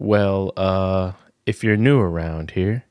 Well, if you're new around here,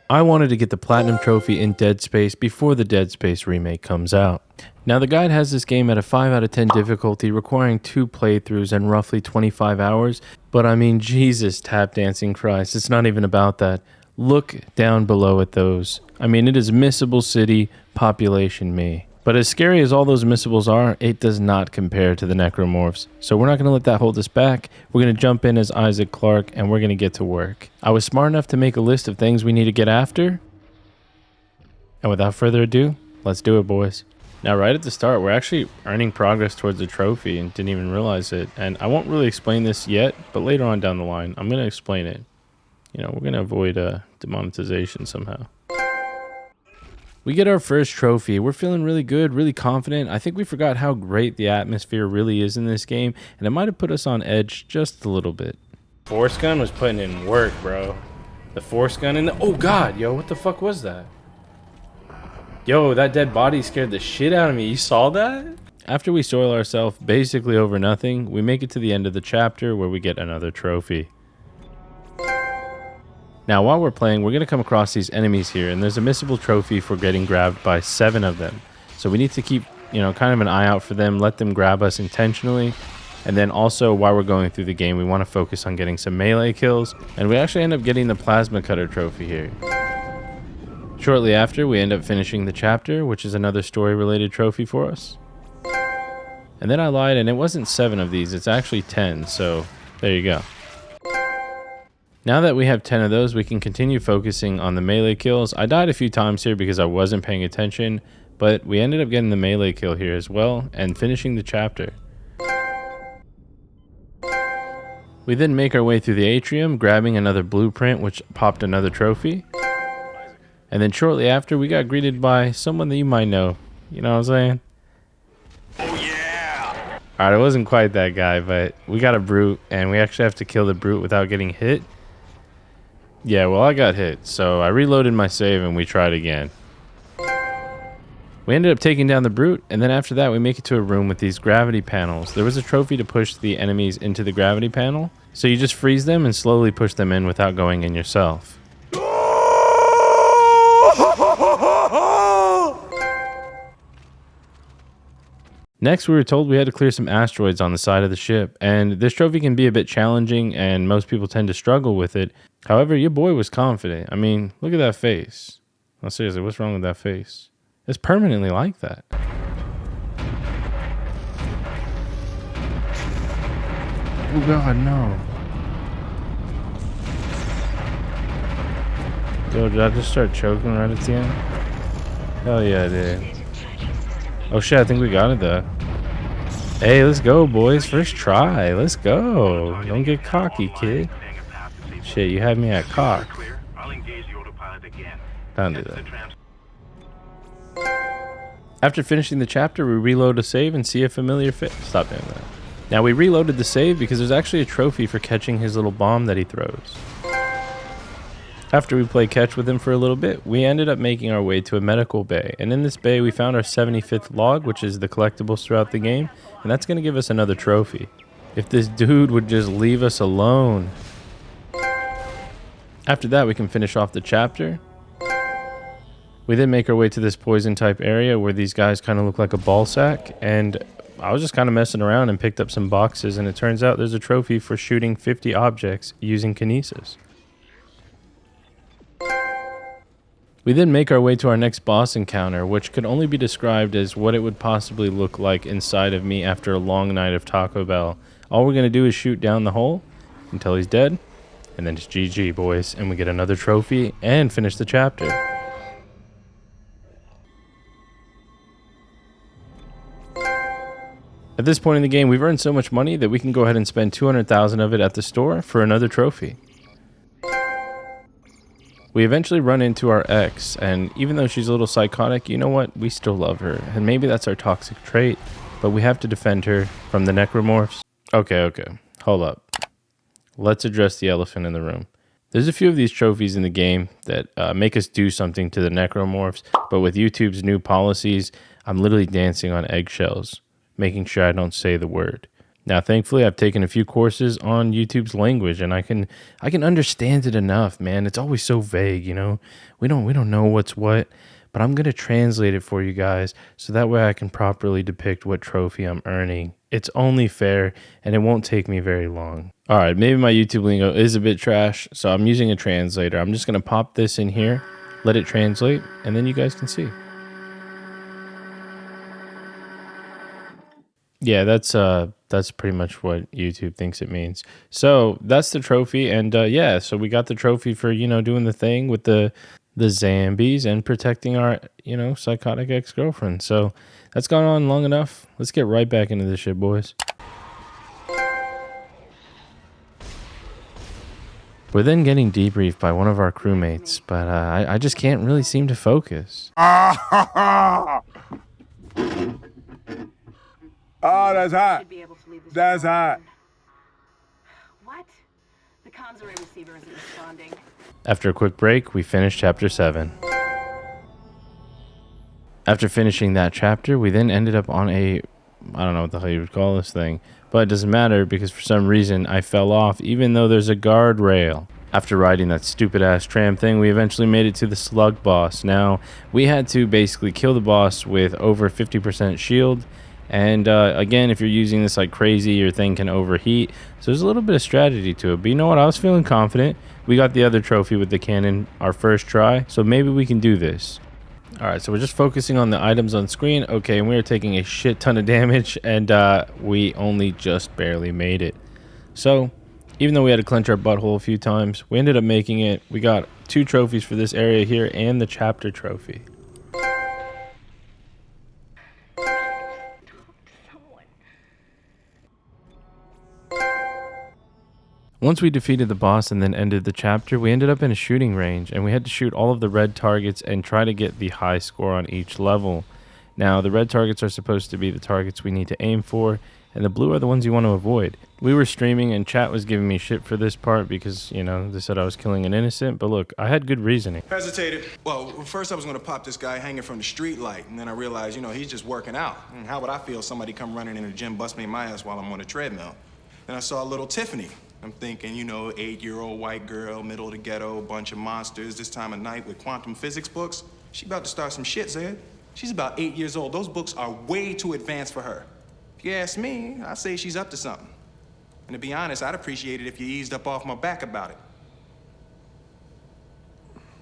I wanted to get the Platinum Trophy in Dead Space before the Dead Space remake comes out. Now the guide has this game at a 5 out of 10 difficulty, requiring 2 playthroughs and roughly 25 hours, but I mean, Jesus, tap dancing Christ, it's not even about that. Look down below at those. I mean, it is missable city, population me. But as scary as all those missables are, it does not compare to the necromorphs. So we're not going to let that hold us back. We're going to jump in as Isaac Clarke and we're going to get to work. I was smart enough to make a list of things we need to get after. And without further ado, let's do it, boys. Now, right at the start, we're actually earning progress towards the trophy and didn't even realize it. And I won't really explain this yet, but later on down the line, I'm going to explain it. You know, we're going to avoid demonetization somehow. We get our first trophy. We're feeling really good, really confident. I think we forgot how great the atmosphere really is in this game, and it might have put us on edge just a little bit. Force gun was putting in work, bro. The force gun in the... Oh, God, yo, what the fuck was that? Yo, that dead body scared the shit out of me. You saw that? After we soil ourselves basically over nothing, we make it to the end of the chapter where we get another trophy. Now, while we're playing, we're going to come across these enemies here, and there's a missable trophy for getting grabbed by 7 of them. So we need to keep, kind of an eye out for them, let them grab us intentionally. And then also, while we're going through the game, we want to focus on getting some melee kills. And we actually end up getting the plasma cutter trophy here. Shortly after, we end up finishing the chapter, which is another story-related trophy for us. And then I lied, and it wasn't 7 of these, it's actually 10, so there you go. Now that we have 10 of those, we can continue focusing on the melee kills. I died a few times here because I wasn't paying attention, but we ended up getting the melee kill here as well and finishing the chapter. We then make our way through the atrium, grabbing another blueprint, which popped another trophy. And then shortly after, we got greeted by someone that you might know. You know what I'm saying? Oh, yeah! Alright, it wasn't quite that guy, but we got a brute, and we actually have to kill the brute without getting hit. Yeah, well, I got hit, so I reloaded my save and we tried again. We ended up taking down the brute, and then after that we make it to a room with these gravity panels. There was a trophy to push the enemies into the gravity panel, so you just freeze them and slowly push them in without going in yourself. Next, we were told we had to clear some asteroids on the side of the ship, and this trophy can be a bit challenging and most people tend to struggle with it. However, your boy was confident. I mean, look at that face. No, seriously, what's wrong with that face? It's permanently like that. Oh God, no. Yo, did I just start choking right at the end? Hell yeah, I did. Oh shit, I think we got it though. Hey, let's go, boys. First try. Let's go. Don't get cocky, kid. Shit, you had me at cock. Don't do that. After finishing the chapter, we reload a save and see a familiar face. Stop doing that. Now, we reloaded the save because there's actually a trophy for catching his little bomb that he throws. After we played catch with him for a little bit, we ended up making our way to a medical bay. And in this bay, we found our 75th log, which is the collectibles throughout the game. And that's going to give us another trophy. If this dude would just leave us alone. After that, we can finish off the chapter. We then make our way to this poison type area where these guys kind of look like a ball sack. And I was just kind of messing around and picked up some boxes. And it turns out there's a trophy for shooting 50 objects using kinesis. We then make our way to our next boss encounter, which could only be described as what it would possibly look like inside of me after a long night of Taco Bell. All we're going to do is shoot down the hole until he's dead, and then it's GG, boys, and we get another trophy and finish the chapter. At this point in the game, we've earned so much money that we can go ahead and spend 200,000 of it at the store for another trophy. We eventually run into our ex, and even though she's a little psychotic, you know what? We still love her, and maybe that's our toxic trait, but we have to defend her from the necromorphs. Okay. Hold up. Let's address the elephant in the room. There's a few of these trophies in the game that make us do something to the necromorphs, but with YouTube's new policies, I'm literally dancing on eggshells, making sure I don't say the word. Now, thankfully, I've taken a few courses on YouTube's language, and I can understand it enough, man. It's always so vague, you know. We don't know what's what, but I'm gonna translate it for you guys, so that way I can properly depict what trophy I'm earning. It's only fair, and it won't take me very long. All right, maybe my YouTube lingo is a bit trash, so I'm using a translator. I'm just gonna pop this in here, let it translate, and then you guys can see. Yeah, that's pretty much what YouTube thinks it means. So that's the trophy, and yeah, so we got the trophy for doing the thing with the zombies and protecting our psychotic ex-girlfriend. So that's gone on long enough. Let's get right back into this shit, boys. We're then getting debriefed by one of our crewmates, but I just can't really seem to focus. Oh, that's hot. That's hot. What? The comms array receiver isn't responding. After a quick break, we finished chapter 7. After finishing that chapter, we then ended up on I don't know what the hell you would call this thing, but it doesn't matter because for some reason I fell off even though there's a guardrail. After riding that stupid ass tram thing, we eventually made it to the slug boss. Now, we had to basically kill the boss with over 50% shield. And again, if you're using this like crazy, your thing can overheat. So there's a little bit of strategy to it. But you know what? I was feeling confident. We got the other trophy with the cannon our first try. So maybe we can do this. All right, so we're just focusing on the items on screen. Okay, and we are taking a shit ton of damage. And we only just barely made it. So even though we had to clench our butthole a few times, we ended up making it. We got 2 trophies for this area here and the chapter trophy. Once we defeated the boss and then ended the chapter, we ended up in a shooting range and we had to shoot all of the red targets and try to get the high score on each level. Now, the red targets are supposed to be the targets we need to aim for, and the blue are the ones you want to avoid. We were streaming and chat was giving me shit for this part because, they said I was killing an innocent, but look, I had good reasoning. Hesitated. Well, first I was going to pop this guy hanging from the street light, and then I realized, he's just working out. And how would I feel if somebody come running in the gym, bust me in my ass while I'm on a treadmill? Then I saw a little Tiffany. I'm thinking, 8-year-old white girl, middle of the ghetto, bunch of monsters, this time of night with quantum physics books. She about to start some shit, Zed. She's about 8 years old. Those books are way too advanced for her. If you ask me, I say she's up to something. And to be honest, I'd appreciate it if you eased up off my back about it.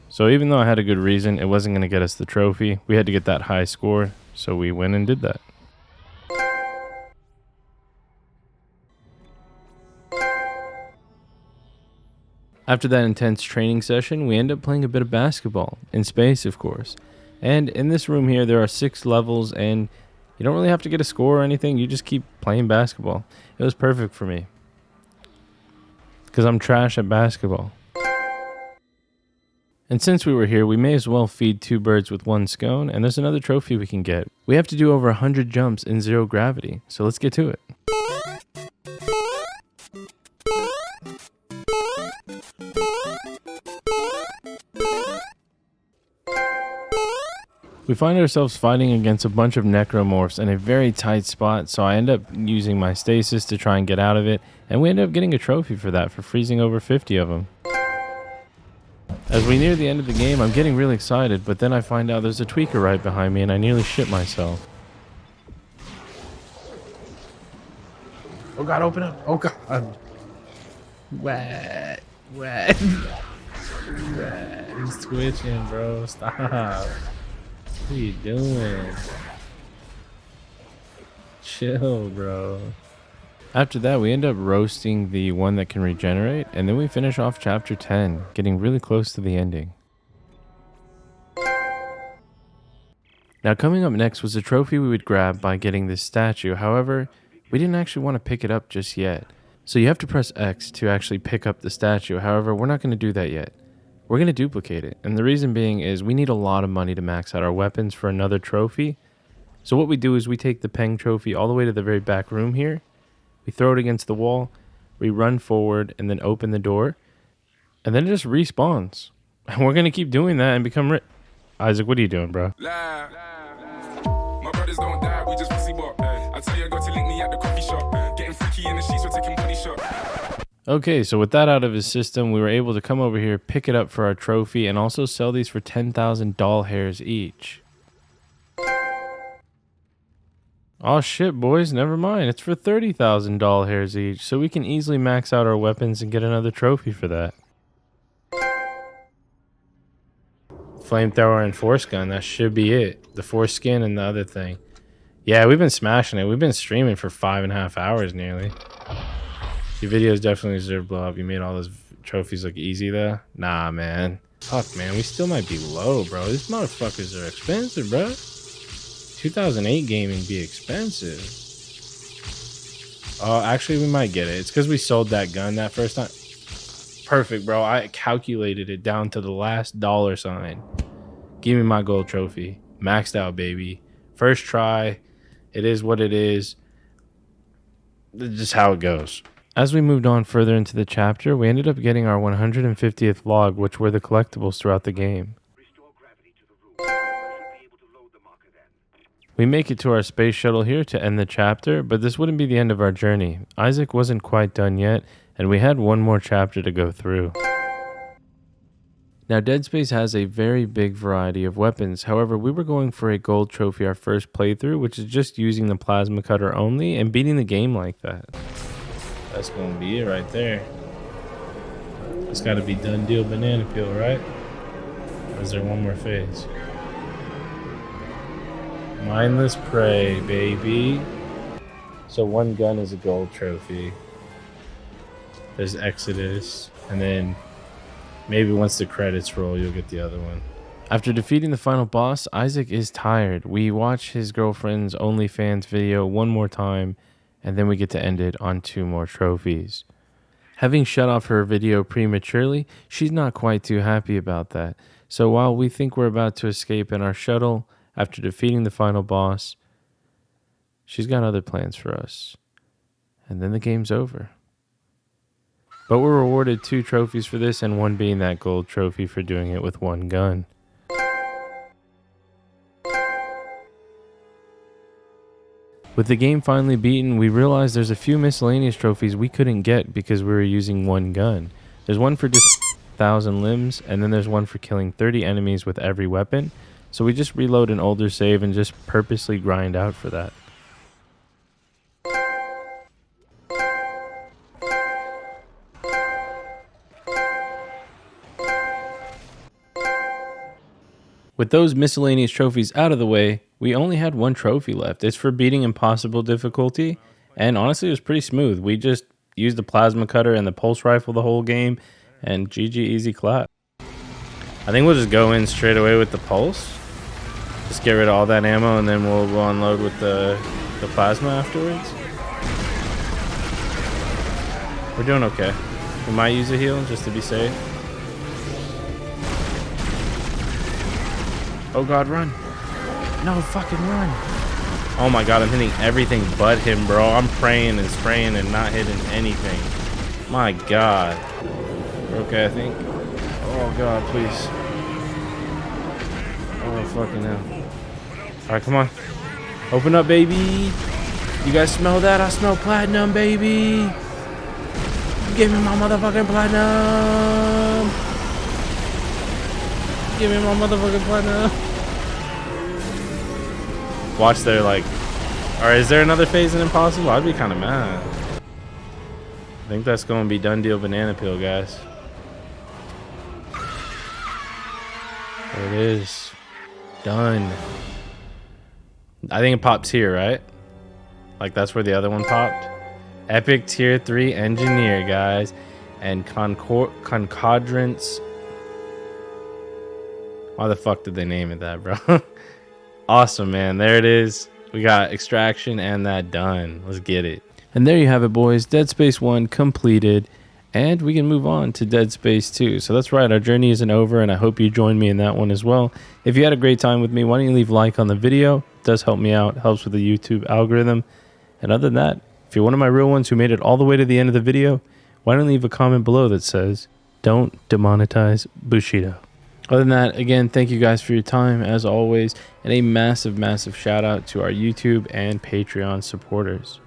So even though I had a good reason, it wasn't going to get us the trophy. We had to get that high score, so we went and did that. After that intense training session, we end up playing a bit of basketball, in space of course. And in this room here, there are 6 levels, and you don't really have to get a score or anything, you just keep playing basketball. It was perfect for me, because I'm trash at basketball. And since we were here, we may as well feed 2 birds with 1 scone, and there's another trophy we can get. We have to do over 100 jumps in 0 gravity, so let's get to it. We find ourselves fighting against a bunch of necromorphs in a very tight spot, so I end up using my stasis to try and get out of it, and we end up getting a trophy for that, for freezing over 50 of them. As we near the end of the game, I'm getting really excited, but then I find out there's a tweaker right behind me and I nearly shit myself. Oh god, open up! Oh god! What? He's twitching, bro. Stop. What are you doing? Chill, bro. After that, we end up roasting the one that can regenerate, and then we finish off chapter 10, getting really close to the ending. Now, coming up next was a trophy we would grab by getting this statue. However, we didn't actually want to pick it up just yet. So you have to press X to actually pick up the statue. However, we're not going to do that yet. We're going to duplicate it. And the reason being is we need a lot of money to max out our weapons for another trophy. So what we do is we take the Peng trophy all the way to the very back room here. We throw it against the wall, we run forward, and then open the door, and then it just respawns. And we're going to keep doing that and become rich. Isaac, what are you doing, bro? My brothers don't die, we just pussy bop. I tell you, I got to link me at the coffee shop. Getting freaky in the sheets, we're taking body shot. Okay, so with that out of his system, we were able to come over here, pick it up for our trophy, and also sell these for 10,000 doll hairs each. Oh shit, boys, never mind. It's for 30,000 doll hairs each, so we can easily max out our weapons and get another trophy for that. Flamethrower and force gun, that should be it. The force skin and the other thing. Yeah, we've been smashing it. We've been streaming for 5.5 hours nearly. Your videos definitely deserve blow up. You made all those trophies look easy though. Nah, man. Fuck, man. We still might be low, bro. These motherfuckers are expensive, bro. 2008 gaming be expensive. Oh, actually, we might get it. It's because we sold that gun that first time. Perfect, bro. I calculated it down to the last dollar sign. Give me my gold trophy. Maxed out, baby. First try. It is what it is. It's just how it goes. As we moved on further into the chapter, we ended up getting our 150th log, which were the collectibles throughout the game. We make it to our space shuttle here to end the chapter, but this wouldn't be the end of our journey. Isaac wasn't quite done yet, and we had one more chapter to go through. Now, Dead Space has a very big variety of weapons. However, we were going for a gold trophy our first playthrough, which is just using the plasma cutter only and beating the game like that. That's going to be it right there. It's got to be done deal banana peel, right? Or is there one more phase? Mindless prey, baby. So one gun is a gold trophy. There's Exodus, and then maybe once the credits roll, you'll get the other one. After defeating the final boss, Isaac is tired. We watch his girlfriend's OnlyFans video one more time, and then we get to end it on 2 more trophies. Having shut off her video prematurely, she's not quite too happy about that. So while we think we're about to escape in our shuttle, after defeating the final boss, she's got other plans for us. And then the game's over. But we're rewarded 2 trophies for this, and one being that gold trophy for doing it with one gun. With the game finally beaten, we realized there's a few miscellaneous trophies we couldn't get because we were using one gun. There's one for just 1,000 limbs, and then there's one for killing 30 enemies with every weapon. So we just reload an older save and just purposely grind out for that. With those miscellaneous trophies out of the way, we only had one trophy left. It's for beating impossible difficulty, and honestly it was pretty smooth. We just used the plasma cutter and the pulse rifle the whole game, and GG easy clap. I think we'll just go in straight away with the pulse. Just get rid of all that ammo, and then we'll unload with the plasma afterwards. We're doing okay. We might use a heal just to be safe. Oh god, run. No, fucking run. Oh my god, I'm hitting everything but him, bro. I'm praying and spraying and not hitting anything. My god. We're okay, I think. Oh god, please. Oh fucking hell. Alright, come on. Open up, baby. You guys smell that? I smell platinum, baby. Give me my motherfucking platinum. Give me my motherfucking platinum. Watch there, like, alright, is there another phase in Impossible? I'd be kind of mad. I think that's going to be done deal banana peel, guys. There it is. Done. I think it pops here, right? Like, that's where the other one popped. Epic Tier 3 Engineer, guys. And Concordance. Why the fuck did they name it that, bro? Awesome, man. There it is. We got Extraction and that done. Let's get it. And there you have it, boys. Dead Space 1 completed. And we can move on to Dead Space 2. So that's right. Our journey isn't over, and I hope you joined me in that one as well. If you had a great time with me, why don't you leave a like on the video? It does help me out. It helps with the YouTube algorithm. And other than that, If you're one of my real ones who made it all the way to the end of the video, why don't leave a comment below that says, "Don't demonetize Bushido." Other than that, again, thank you guys for your time as always, and a massive, massive shout out to our YouTube and Patreon supporters.